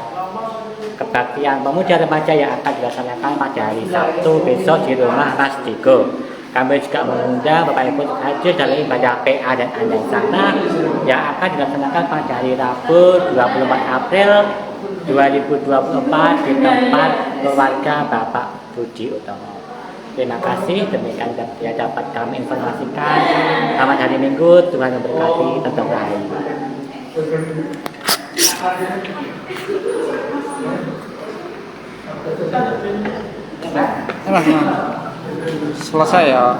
kebaktian pemuda remaja yang akan dilaksanakan pada hari Sabtu besok di rumah Mas Digo. Kami juga mengundang Bapak Ibu untuk hadir dalam ibadah PA dan Andai Sana yang akan dilaksanakan pada hari Rabu 24 April 2024 di tempat keluarga Bapak Budi Utomo. Terima kasih, demikian yang dapat kami informasikan. Selamat hari Minggu, Tuhan memberkati, tetap rahayu. Selesai ya.